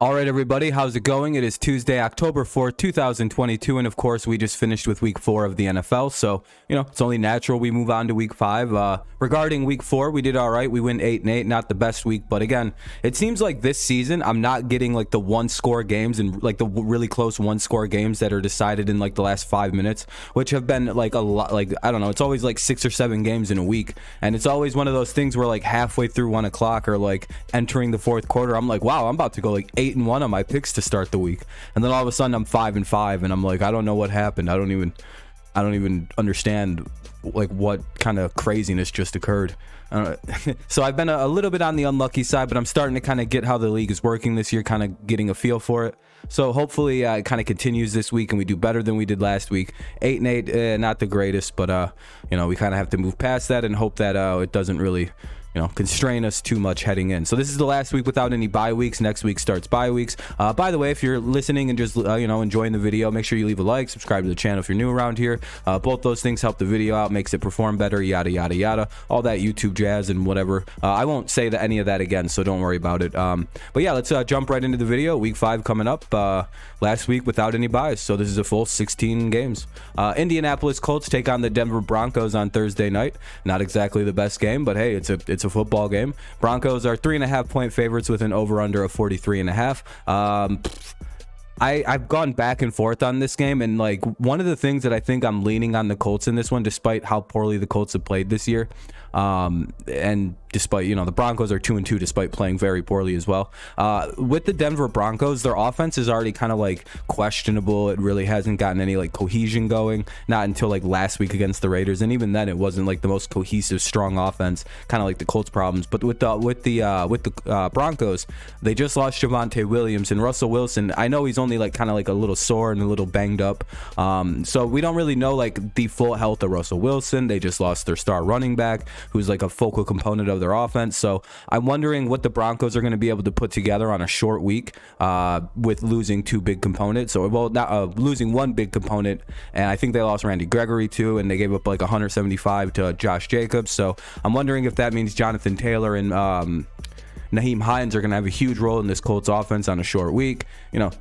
All right, everybody, how's it going? It is Tuesday, October 4th, 2022, and of course, we just finished with week 4 of the NFL, so, it's only natural we move on to week 5. Regarding week 4, we did all right. We win 8-8, not the best week, but again, it seems like this season, I'm not getting, the one-score games and, the really close one-score games that are decided in, the last 5 minutes, which have been, a lot, I don't know, it's always, 6 or 7 games in a week, and it's always one of those things where, halfway through 1 o'clock or, entering the fourth quarter, I'm like, wow, I'm about to go, 8-1 on my picks to start the week, and then all of a sudden I'm 5-5, and I'm like, I don't know what happened. I don't even understand what kind of craziness just occurred. So I've been a little bit on the unlucky side, but I'm starting to kind of get how the league is working this year, kind of getting a feel for it. So hopefully it kind of continues this week and we do better than we did last week. 8-8, not the greatest, but we kind of have to move past that and hope that it doesn't really constrain us too much heading in. So this is the last week without any bye weeks. Next week starts bye weeks. By the way, if you're listening and just enjoying the video, make sure you leave a like, subscribe to the channel if you're new around here. Both those things help the video out, makes it perform better, yada yada yada, all that YouTube jazz and whatever. I won't say any of that again, so don't worry about it. But yeah, let's jump right into the video. Week 5 coming up. Last week without any buys, so this is a full 16 games. Indianapolis Colts take on the Denver Broncos on Thursday night. Not exactly the best game, but hey, it's a football game. Broncos are 3.5 point favorites with an over-under of 43.5. I've gone back and forth on this game, and one of the things that I think I'm leaning on the Colts in this one, despite how poorly the Colts have played this year, and despite the Broncos are 2-2 despite playing very poorly as well. With the Denver Broncos, their offense is already kind of questionable. It really hasn't gotten any cohesion going, not until last week against the Raiders, and even then it wasn't the most cohesive, strong offense, kind of like the Colts' problems. But with the Broncos, they just lost Javonte Williams and Russell Wilson. I know he's only kind of a little sore and a little banged up, so we don't really know the full health of Russell Wilson. They just lost their star running back, who's a focal component of their offense. So I'm wondering what the Broncos are going to be able to put together on a short week with losing two big components. So not losing one big component, and I think they lost Randy Gregory too, and they gave up 175 to Josh Jacobs. So I'm wondering if that means Jonathan Taylor and Naheem Hines are going to have a huge role in this Colts offense on a short week.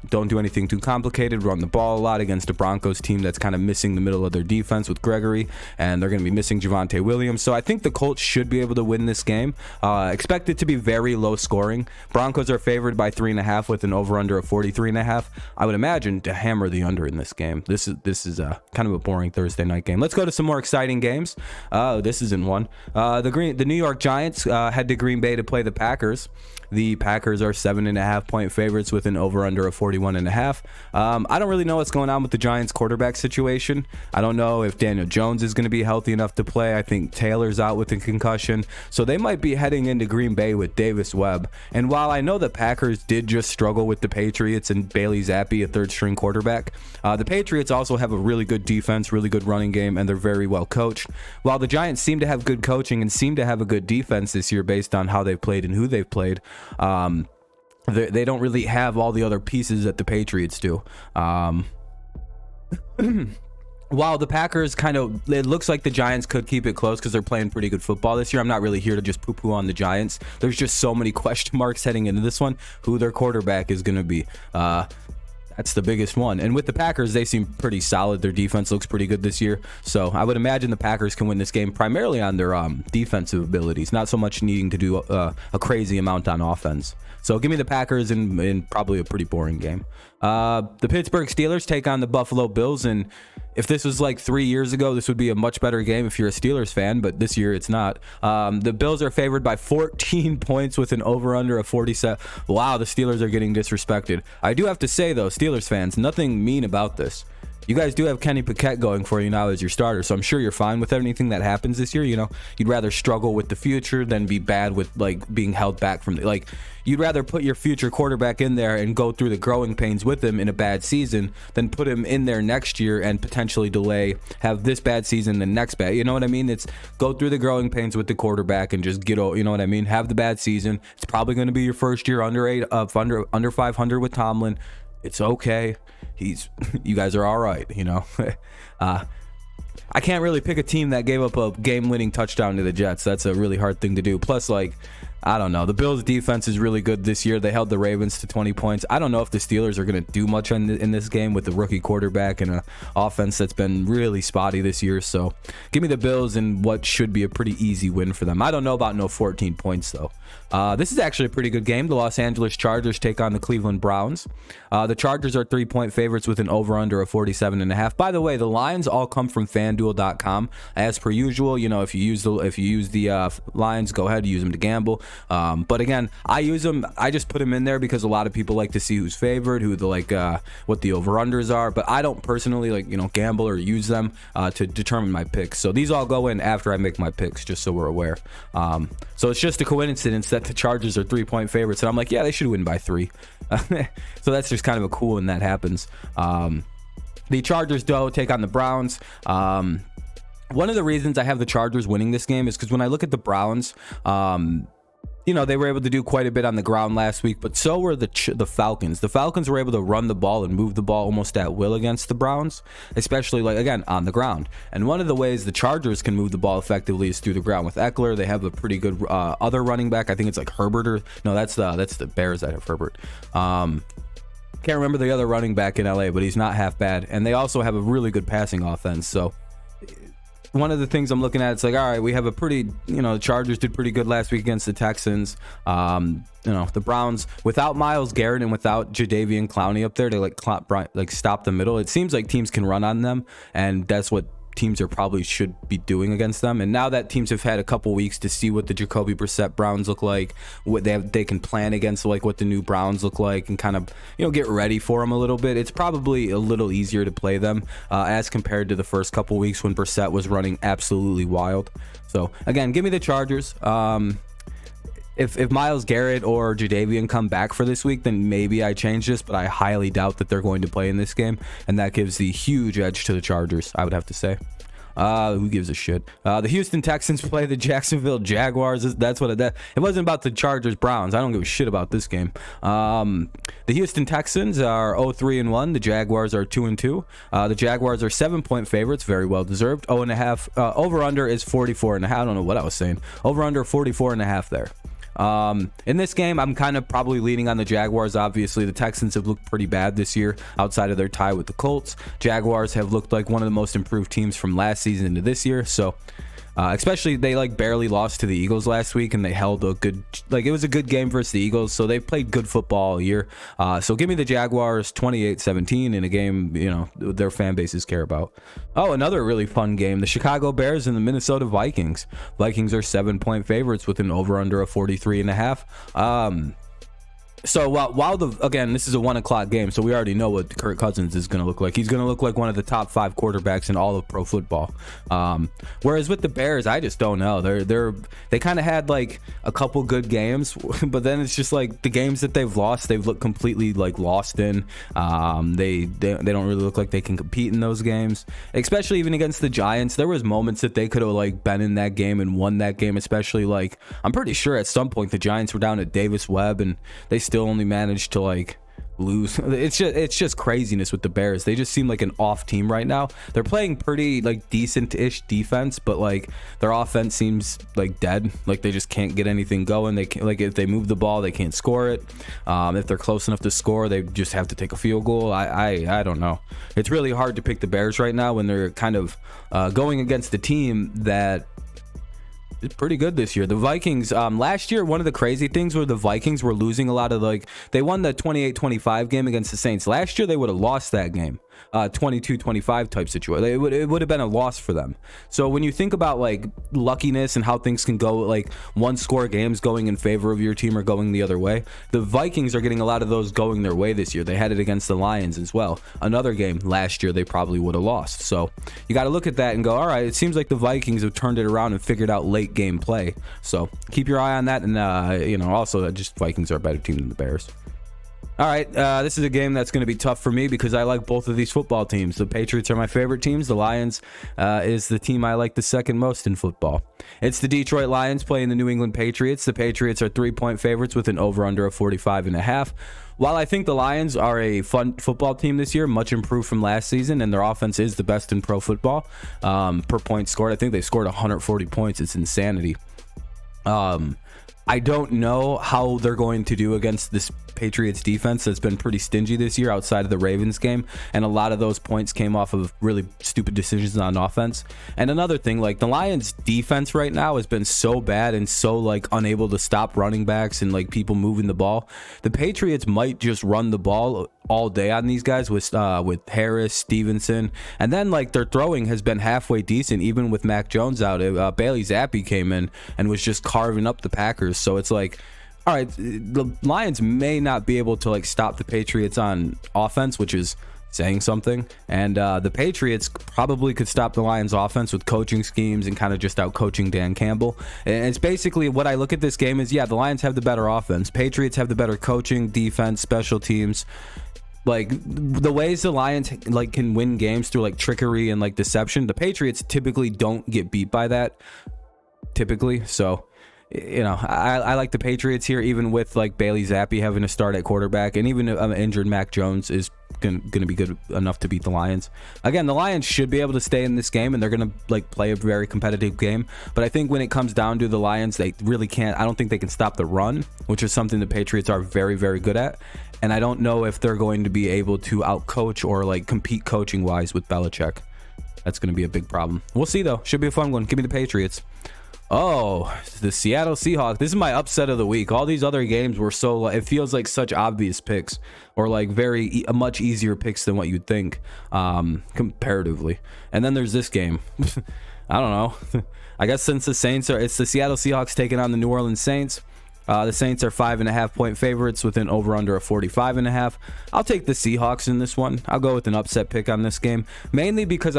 Don't do anything too complicated. Run the ball a lot against a Broncos team that's kind of missing the middle of their defense with Gregory, and they're going to be missing Javonte Williams. So I think the Colts should be able to win this game. Expect it to be very low scoring. Broncos are favored by 3.5 with an over-under of 43.5. I would imagine to hammer the under in this game. This is kind of a boring Thursday night game. Let's go to some more exciting games. This isn't one. The New York Giants head to Green Bay to play the Packers. The Packers are 7.5 point favorites with an over-under of 41.5. I don't really know what's going on with the Giants quarterback situation. I don't know if Daniel Jones is going to be healthy enough to play. I think Taylor's out with a concussion. So they might be heading into Green Bay with Davis Webb. And while I know the Packers did just struggle with the Patriots and Bailey Zappi, a third-string quarterback, the Patriots also have a really good defense, really good running game, and they're very well coached. While the Giants seem to have good coaching and seem to have a good defense this year based on how they've played and who they've played, they don't really have all the other pieces that the Patriots do. While the Packers it looks like the Giants could keep it close because they're playing pretty good football this year. I'm not really here to just poo-poo on the Giants. There's just so many question marks heading into this one. Who their quarterback is going to be. That's the biggest one. And with the Packers, they seem pretty solid. Their defense looks pretty good this year. So I would imagine the Packers can win this game primarily on their defensive abilities, not so much needing to do a crazy amount on offense. So give me the Packers in probably a pretty boring game. The Pittsburgh Steelers take on the Buffalo Bills, and if this was 3 years ago, this would be a much better game if you're a Steelers fan, but this year it's not. The Bills are favored by 14 points with an over-under of 47. Wow, the Steelers are getting disrespected. I do have to say, though, Steelers fans, nothing mean about this. You guys do have Kenny Pickett going for you now as your starter, so I'm sure you're fine with anything that happens this year. You'd rather struggle with the future than be bad with being held back from you'd rather put your future quarterback in there and go through the growing pains with him in a bad season than put him in there next year and potentially have this bad season, the next bad. You know what I mean? It's go through the growing pains with the quarterback and just get over. You know what I mean? Have the bad season. It's probably going to be your first year under 500 with Tomlin. It's okay. You guys are all right. I can't really pick a team that gave up a game-winning touchdown to the Jets. That's a really hard thing to do. Plus, like, I don't know. The Bills' defense is really good this year. They held the Ravens to 20 points. I don't know if the Steelers are going to do much in this game with the rookie quarterback and an offense that's been really spotty this year. So give me the Bills in what should be a pretty easy win for them. I don't know about no 14 points, though. This is actually a pretty good game. The Los Angeles Chargers take on the Cleveland Browns. The Chargers are 3-point favorites with an over-under of 47.5. By the way, the lines all come from FanDuel.com. As per usual, you know, if you use the lines, go ahead, use them to gamble. But again, I use them. I just put them in there because a lot of people like to see who's favored, who the what the over-unders are. But I don't personally gamble or use them to determine my picks. So these all go in after I make my picks, just so we're aware. So it's just a coincidence that the Chargers are 3-point favorites, and I'm like, yeah, they should win by 3. So that's just kind of a cool when that happens. The Chargers, though, take on the Browns. One of the reasons I have the Chargers winning this game is because when I look at the Browns, they were able to do quite a bit on the ground last week, but so were the Falcons. The Falcons were able to run the ball and move the ball almost at will against the Browns, especially, again, on the ground. And one of the ways the Chargers can move the ball effectively is through the ground. With Eckler, they have a pretty good other running back. I think it's like Herbert that's the Bears that have Herbert. Can't remember the other running back in LA, but he's not half bad. And they also have a really good passing offense. So one of the things I'm looking at, it's like, all right, we have a pretty, the Chargers did pretty good last week against the Texans. The Browns, without Myles Garrett and without Jadeveon Clowney up there to stop the middle, it seems like teams can run on them, and that's what teams should be doing against them. And now that teams have had a couple weeks to see what the Jacoby Brissett Browns look like, what they can plan against, what the new Browns look like, and kind of get ready for them a little bit, it's probably a little easier to play them as compared to the first couple weeks when Brissett was running absolutely wild. So again, give me the Chargers. If Myles Garrett or Jadeveon come back for this week, then maybe I change this, but I highly doubt that they're going to play in this game, and that gives the huge edge to the Chargers, I would have to say. Who gives a shit? The Houston Texans play the Jacksonville Jaguars. That's what it wasn't about the Chargers Browns. I don't give a shit about this game. The Houston Texans are 0-3-1. The Jaguars are 2-2. The Jaguars are 7-point favorites, very well deserved. 0.5. Over under is 44.5. I don't know what I was saying. Over under 44.5 there. In this game, I'm kind of probably leaning on the Jaguars. Obviously, the Texans have looked pretty bad this year outside of their tie with the Colts. Jaguars have looked like one of the most improved teams from last season into this year. So especially they barely lost to the Eagles last week, and they held a good, it was a good game versus the Eagles. So they've played good football all year. So give me the Jaguars 28-17 in a game, their fan bases care about. Oh, another really fun game. The Chicago Bears and the Minnesota Vikings. Vikings are 7-point favorites with an over under of 43.5. So while this is a 1:00 game, so we already know what Kirk Cousins is going to look like. He's going to look like one of the top 5 quarterbacks in all of pro football. Whereas with the Bears, I just don't know. They kind of had a couple good games, but then it's just the games that they've lost, they've looked completely lost in. They don't really look like they can compete in those games, especially even against the Giants. There was moments that they could have been in that game and won that game. Especially I'm pretty sure at some point the Giants were down at Davis Webb and they still only managed to lose. It's just craziness with the Bears. They just seem like an off team right now. They're playing pretty decent-ish defense, but their offense seems dead. They just can't get anything going. They can't, if they move the ball, they can't score it. If they're close enough to score, they just have to take a field goal. I don't know. It's really hard to pick the Bears right now when they're kind of going against a team that is pretty good this year. The Vikings, last year, one of the crazy things were the Vikings were losing a lot of they won the 28-25 game against the Saints. Last year, they would have lost that game. 22-25 type situation. It would have been a loss for them. So when you think about luckiness and how things can go, one score games going in favor of your team or going the other way, the Vikings are getting a lot of those going their way this year. They had it against the Lions as well. Another game last year they probably would have lost. So you got to look at that and go, all right, it seems like the Vikings have turned it around and figured out late game play. So keep your eye on that. And also just Vikings are a better team than the Bears. All right, this is a game that's going to be tough for me because I like both of these football teams. The Patriots are my favorite teams. The Lions is the team I like the second most in football. It's the Detroit Lions playing the New England Patriots. The Patriots are 3-point favorites with an over-under of 45.5. While I think the Lions are a fun football team this year, much improved from last season, and their offense is the best in pro football per point scored. I think they scored 140 points. It's insanity. I don't know how they're going to do against this Patriots defense that's been pretty stingy this year outside of the Ravens game, and a lot of those points came off of really stupid decisions on offense. And another thing, like the Lions defense right now has been so bad and so like unable to stop running backs and like people moving the ball. The Patriots might just run the ball all day on these guys with Harris, Stevenson, and then like their throwing has been halfway decent even with Mac Jones out. Bailey Zappi came in and was just carving up the Packers. So it's like, all right, the Lions may not be able to like stop the Patriots on offense, which is saying something, and the Patriots probably could stop the Lions offense with coaching schemes and kind of just out coaching Dan Campbell. And it's basically what I look at this game is, yeah, the Lions have the better offense, Patriots have the better coaching, defense, special teams. Like the ways the Lions like can win games through like trickery and like deception, the Patriots typically don't get beat by that typically. So you know, I like the Patriots here, even with like Bailey Zappi having to start at quarterback, and even an injured Mac Jones is going to be good enough to beat the Lions. Again, the Lions should be able to stay in this game, and they're going to like play a very competitive game. But I think when it comes down to the Lions, they really can't. I don't think they can stop the run, which is something the Patriots are very, very good at. And I don't know if they're going to be able to outcoach or like compete coaching wise with Belichick. That's going to be a big problem. We'll see though. Should be a fun one. Give me the Patriots. Oh, the Seattle Seahawks. This is my upset of the week. All these other games were so, it feels like such obvious picks, or like much easier picks than what you'd think comparatively. And then there's this game. I don't know. I guess since it's the Seattle Seahawks taking on the New Orleans Saints. The Saints are 5.5-point favorites with an over-under of 45.5. I'll take the Seahawks in this one. I'll go with an upset pick on this game, mainly because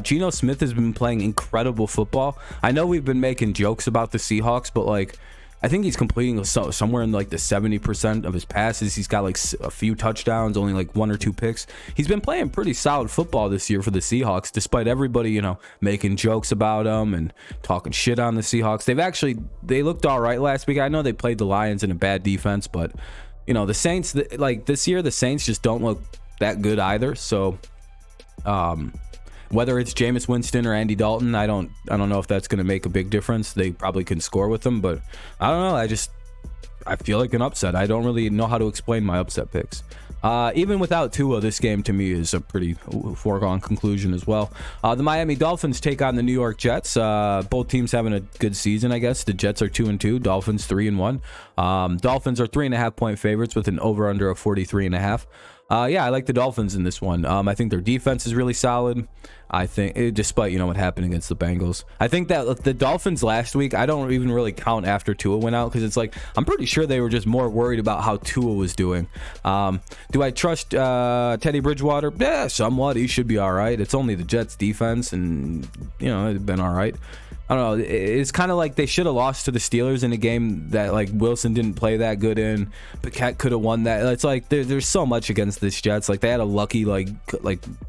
Geno Smith has been playing incredible football. I know we've been making jokes about the Seahawks, but like I think he's completing somewhere in like the 70% of his passes. He's got like a few touchdowns, only like 1 or 2 picks. He's been playing pretty solid football this year for the Seahawks, despite everybody, you know, making jokes about him and talking shit on the Seahawks. They looked all right last week. I know they played the Lions in a bad defense, but you know, the Saints, like this year, the Saints just don't look that good either. So, whether it's Jameis Winston or Andy Dalton, I don't know if that's going to make a big difference. They probably can score with them, but I don't know. I feel like an upset. I don't really know how to explain my upset picks. Even without Tua, this game to me is a pretty foregone conclusion as well. The Miami Dolphins take on the New York Jets. Both teams having a good season, I guess. The Jets are 2-2, Dolphins 3-1. Dolphins are 3.5-point favorites with an over-under of 43.5. Yeah, I like the Dolphins in this one. I think their defense is really solid. I think, despite, you know, what happened against the Bengals, I think that the Dolphins last week, I don't even really count after Tua went out, because it's like, I'm pretty sure they were just more worried about how Tua was doing. Do I trust Teddy Bridgewater? Yeah, somewhat. He should be all right. It's only the Jets defense, and, you know, it's been all right. I don't know. It's kind of like they should have lost to the Steelers in a game that like Wilson didn't play that good in. Paquette could have won that. It's like there's so much against this Jets. Like they had a lucky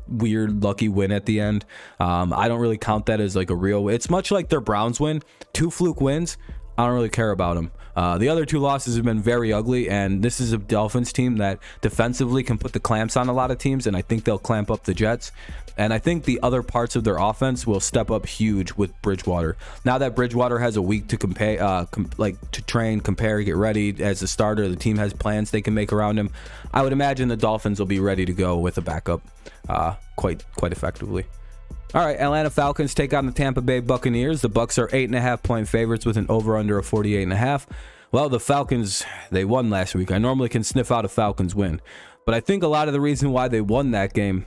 weird lucky win at the end. I don't really count that as like a real win. It's much like their Browns win. 2 fluke wins. I don't really care about them. The other 2 losses have been very ugly, and this is a Dolphins team that defensively can put the clamps on a lot of teams, and I think they'll clamp up the Jets. And I think the other parts of their offense will step up huge with Bridgewater. Now that Bridgewater has a week to to train, compare, get ready as a starter, the team has plans they can make around him. I would imagine the Dolphins will be ready to go with a backup quite effectively. All right, Atlanta Falcons take on the Tampa Bay Buccaneers. The Bucs are 8.5-point favorites with an over-under of 48.5. Well, the Falcons, they won last week. I normally can sniff out a Falcons win, but I think a lot of the reason why they won that game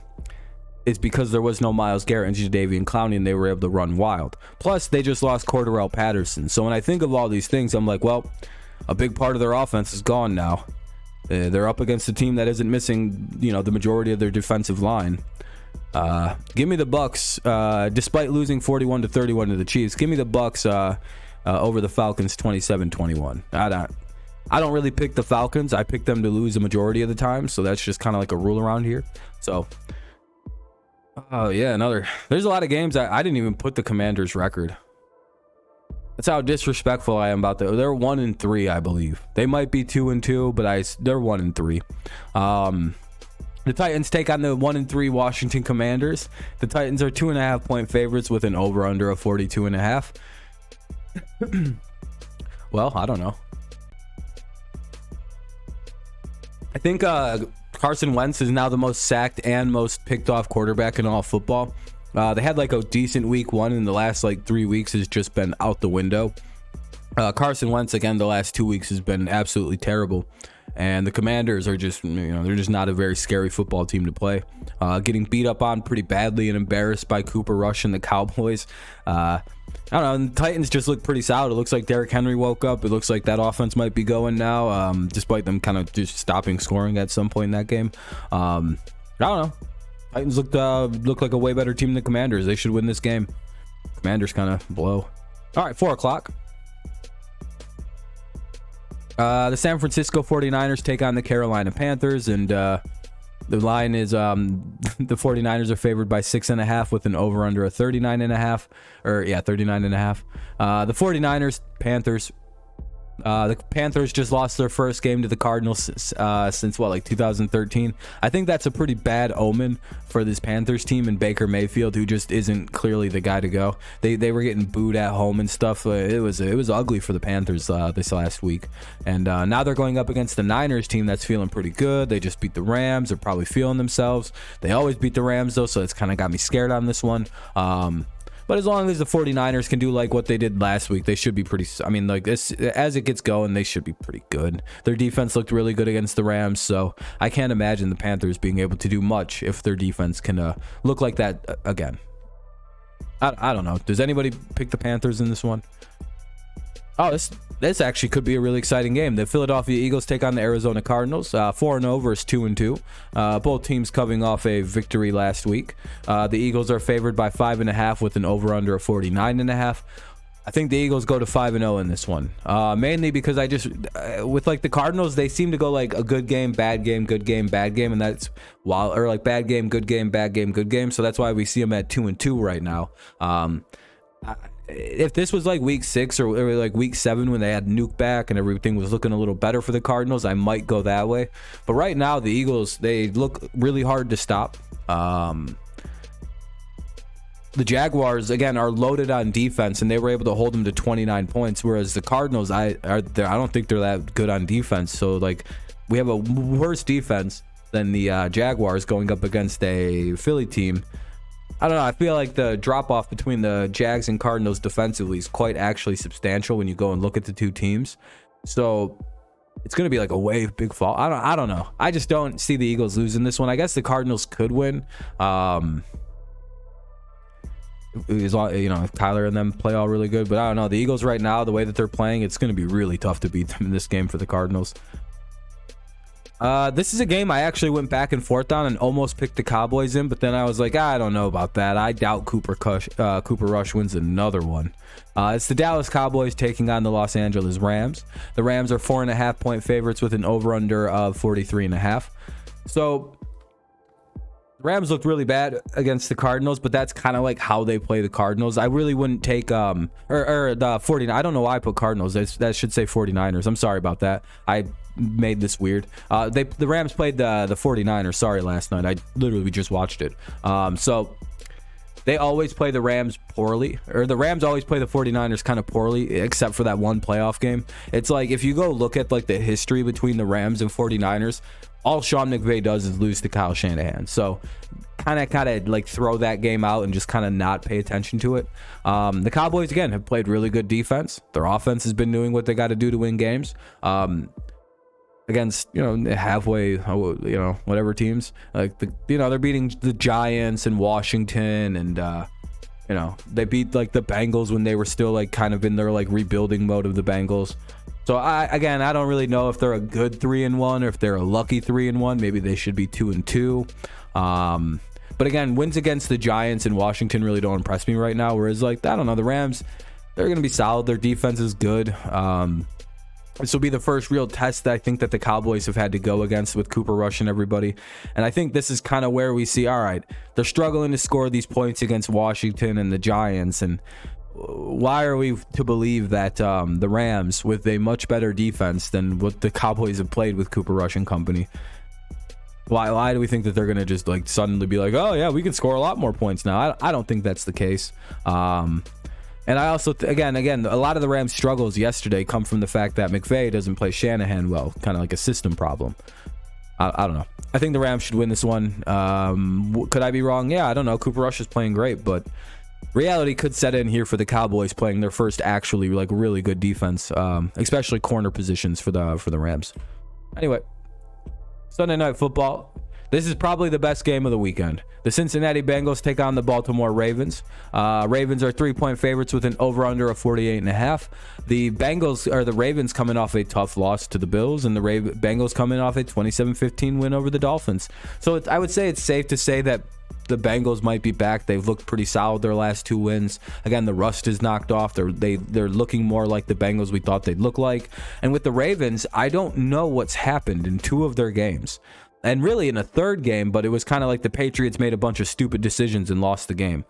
is because there was no Myles Garrett and Jadeveon Clowney, and they were able to run wild. Plus, they just lost Cordarrelle Patterson. So when I think of all these things, I'm like, well, a big part of their offense is gone now. They're up against a team that isn't missing, you know, the majority of their defensive line. Give me the Bucs, despite losing 41-31 to the Chiefs. Give me the Bucs over the Falcons 27-21. I don't really pick the Falcons. I pick them to lose a majority of the time. So that's just kind of like a rule around here. So, oh yeah, there's a lot of games. I didn't even put the Commanders record. That's how disrespectful I am about that. They're 1-3, I believe. They might be 2-2, but they're 1-3. The Titans take on the 1-3 Washington Commanders. The Titans are 2.5-point favorites with an over/under of 42.5. Well, I don't know. I think Carson Wentz is now the most sacked and most picked off quarterback in all football. They had like a decent week 1, and the last like 3 weeks has just been out the window. Carson Wentz, again, the last 2 weeks has been absolutely terrible. And the Commanders are just, they're just not a very scary football team to play. Getting beat up on pretty badly and embarrassed by Cooper Rush and the Cowboys. I don't know. And the Titans just look pretty solid. It looks like Derrick Henry woke up. It looks like that offense might be going now, despite them kind of just stopping scoring at some point in that game. I don't know. Titans look like a way better team than the Commanders. They should win this game. Commanders kind of blow. All right, 4 o'clock. The San Francisco 49ers take on the Carolina Panthers, and the line is the 49ers are favored by 6.5 with an over/under of 39.5, or 39.5. The 49ers, Panthers. The Panthers just lost their first game to the Cardinals since like 2013. I think that's a pretty bad omen for this Panthers team and Baker Mayfield, who just isn't clearly the guy to go. They were getting booed at home and stuff. It was ugly for the Panthers this last week, and now they're going up against the Niners team that's feeling pretty good. They just beat the Rams. They're probably feeling themselves. They always beat the Rams though, so it's kind of got me scared on this one. But as long as the 49ers can do like what they did last week, they should be pretty, like this, as it gets going, they should be pretty good. Their defense looked really good against the Rams, so I can't imagine the Panthers being able to do much if their defense can look like that again. I don't know. Does anybody pick the Panthers in this one? Oh, this actually could be a really exciting game. The Philadelphia Eagles take on the Arizona Cardinals, 4-0 versus 2-2. Both teams coming off a victory last week. The Eagles are favored by 5.5 with an over/under of 49.5. I think the Eagles go to 5-0 in this one, mainly because with like the Cardinals, they seem to go like a good game, bad game, good game, bad game, and that's or like bad game, good game, bad game, good game. So that's why we see them at 2-2 right now. If this was like week 6 or like week 7 when they had Nuke back and everything was looking a little better for the Cardinals, I might go that way. But right now, the Eagles, they look really hard to stop. The Jaguars, again, are loaded on defense, and they were able to hold them to 29 points, whereas the Cardinals, I don't think they're that good on defense. So, like, we have a worse defense than the Jaguars going up against a Philly team. I don't know. I feel like the drop-off between the Jags and Cardinals defensively is quite actually substantial when you go and look at the two teams. So it's going to be like a way big fall. I don't know. I just don't see the Eagles losing this one. I guess the Cardinals could win. If Tyler and them play all really good. But I don't know. The Eagles right now, the way that they're playing, it's going to be really tough to beat them in this game for the Cardinals. This is a game I actually went back and forth on and almost picked the Cowboys in, but then I was like, I don't know about that. I doubt Cooper Rush wins another one. It's the Dallas Cowboys taking on the Los Angeles Rams. The Rams are 4.5-point favorites with an over/under of 43.5. So the Rams looked really bad against the Cardinals, but that's kind of like how they play the Cardinals. I really wouldn't take or the 49. I don't know why I put Cardinals. That should say 49ers. I'm sorry about that. I made this weird. The Rams played the 49ers. Sorry, last night. I literally just watched it. So they always play the Rams poorly, or the Rams always play the 49ers kind of poorly, except for that one playoff game. It's like if you go look at like the history between the Rams and 49ers, all Sean McVay does is lose to Kyle Shanahan. So kind of like throw that game out and just kind of not pay attention to it. The Cowboys, again, have played really good defense. Their offense has been doing what they got to do to win games. Against, halfway, whatever teams. Like, they're beating the Giants and Washington, and, they beat, like, the Bengals when they were still, like, kind of in their, like, rebuilding mode of the Bengals. So, I don't really know if they're a good 3-1 or if they're a lucky 3-1. Maybe they should be 2-2. But, again, wins against the Giants and Washington really don't impress me right now, whereas, like, I don't know, the Rams, they're going to be solid. Their defense is good. This will be the first real test that I think that the Cowboys have had to go against with Cooper Rush and everybody. And I think this is kind of where we see, all right, they're struggling to score these points against Washington and the Giants. And why are we to believe that the Rams, with a much better defense than what the Cowboys have played with Cooper Rush and company, why do we think that they're going to just like suddenly be like, oh yeah, we can score a lot more points now? I don't think that's the case. And I also, again, a lot of the Rams' struggles yesterday come from the fact that McVay doesn't play Shanahan well, kind of like a system problem. I don't know. I think the Rams should win this one. Could I be wrong? Yeah, I don't know. Cooper Rush is playing great, but reality could set in here for the Cowboys playing their first actually like really good defense, especially corner positions for the Rams. Anyway, Sunday Night Football. This is probably the best game of the weekend. The Cincinnati Bengals take on the Baltimore Ravens. Ravens are 3-point favorites with an over-under of 48.5. The Ravens coming off a tough loss to the Bills, and the Bengals coming off a 27-15 win over the Dolphins. So I would say it's safe to say that the Bengals might be back. They've looked pretty solid their last 2 wins. Again, the rust is knocked off. They're looking more like the Bengals we thought they'd look like. And with the Ravens, I don't know what's happened in 2 of their games. And really in a third game, but it was kind of like the Patriots made a bunch of stupid decisions and lost the game.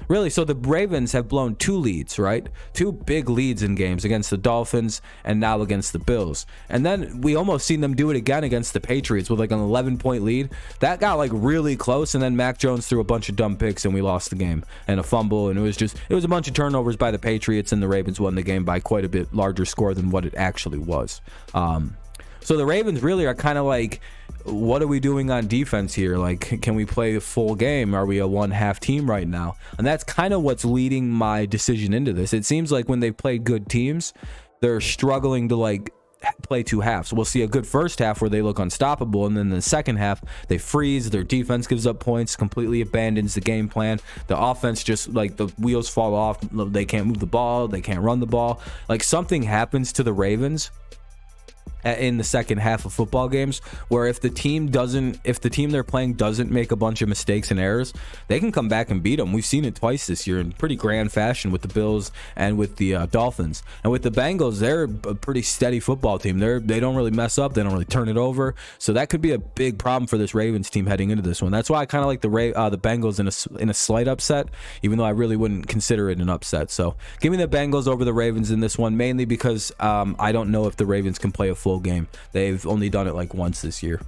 Really, so the Ravens have blown 2 leads, right? 2 big leads in games against the Dolphins and now against the Bills. And then we almost seen them do it again against the Patriots with like an 11-point lead. That got like really close, and then Mac Jones threw a bunch of dumb picks and we lost the game and a fumble. And it was a bunch of turnovers by the Patriots, and the Ravens won the game by quite a bit larger score than what it actually was. So the Ravens really are kind of like, what are we doing on defense here? Like, can we play a full game? Are we a one-half team right now? And that's kind of what's leading my decision into this. It seems like when they've played good teams, they're struggling to like play 2 halves. We'll see a good first half where they look unstoppable, and then the second half they freeze, their defense gives up points, completely abandons the game plan. The offense just like the wheels fall off. They can't move the ball, they can't run the ball. Like something happens to the Ravens in the second half of football games where if the team they're playing doesn't make a bunch of mistakes and errors, they can come back and beat them. We've seen it twice this year in pretty grand fashion with the Bills and with the Dolphins. And with the Bengals, they're a pretty steady football team. They don't really mess up, they don't really turn it over, so that could be a big problem for this Ravens team heading into this one. That's why I kind of like the Bengals in a slight upset, even though I really wouldn't consider it an upset. So give me the Bengals over the Ravens in this one, mainly because I don't know if the Ravens can play a full game. They've only done it like once this year.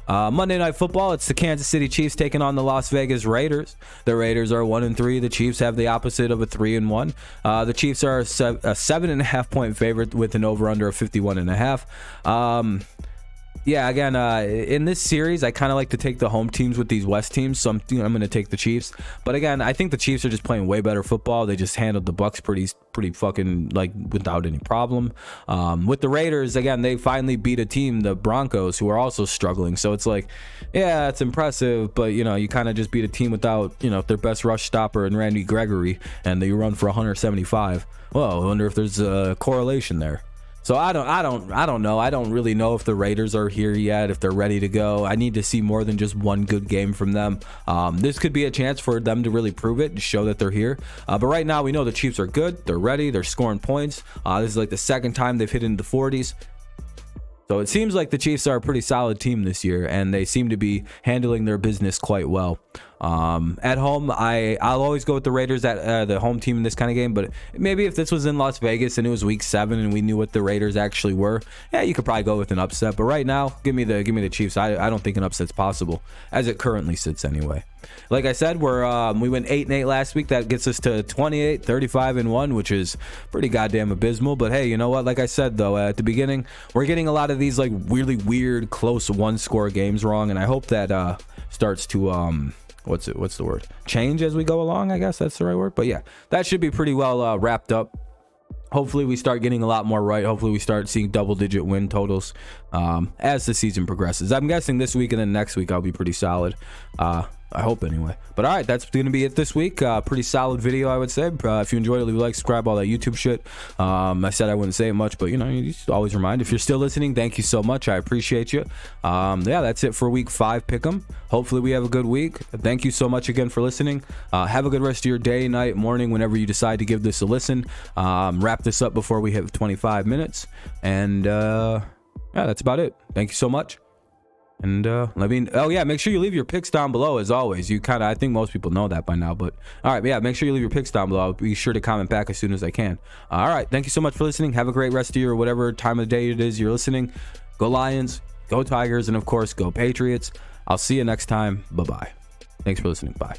Monday Night Football, it's the Kansas City Chiefs taking on the Las Vegas Raiders. The Raiders are 1-3. The Chiefs have the opposite of a 3-1. The Chiefs are a 7.5 point favorite with an over-under of 51.5. Yeah, again, in this series, I kind of like to take the home teams with these West teams, so I'm going to take the Chiefs. But again, I think the Chiefs are just playing way better football. They just handled the Bucs pretty fucking like without any problem. With the Raiders, again, they finally beat a team, the Broncos, who are also struggling. So it's like, yeah, it's impressive, but you kind of just beat a team without their best rush stopper and Randy Gregory, and they run for 175. Well, I wonder if there's a correlation there. So I don't know. I don't really know if the Raiders are here yet, if they're ready to go. I need to see more than just one good game from them. This could be a chance for them to really prove it, to show that they're here. But right now we know the Chiefs are good. They're ready. They're scoring points. This is like the second time they've hit into the 40s. So it seems like the Chiefs are a pretty solid team this year, and they seem to be handling their business quite well. At home, I'll always go with the Raiders at the home team in this kind of game, but maybe if this was in Las Vegas and it was week 7 and we knew what the Raiders actually were, yeah, you could probably go with an upset. But right now, give me the Chiefs. I don't think an upset's possible as it currently sits anyway. Like I said, we went 8-8 last week. That gets us to 28, 35-1, which is pretty goddamn abysmal. But hey, you know what? Like I said though, at the beginning, we're getting a lot of these like really weird close one-score games wrong, and I hope that starts to what's the word? Change as we go along, I guess that's the right word. But yeah, that should be pretty well wrapped up. Hopefully we start getting a lot more right. Hopefully we start seeing double-digit win totals as the season progresses. I'm guessing this week and then next week I'll be pretty solid. I hope anyway. But all right, that's going to be it this week. Pretty solid video, I would say. If you enjoyed it, leave a like, subscribe, all that YouTube shit. I said I wouldn't say it much, but you just always remind. If you're still listening, thank you so much. I appreciate you. Yeah, that's it for week 5 pick'em. Hopefully we have a good week. Thank you so much again for listening. Have a good rest of your day, night, morning, whenever you decide to give this a listen. Wrap this up before we hit 25 minutes. And yeah, that's about it. Thank you so much. And make sure you leave your picks down below as always. I think most people know that by now, but all right, yeah, make sure you leave your picks down below. I'll be sure to comment back as soon as I can. All right, thank you so much for listening. Have a great rest of your whatever time of the day it is you're listening. Go Lions, go Tigers, and of course, go Patriots. I'll see you next time. Bye-bye. Thanks for listening. Bye.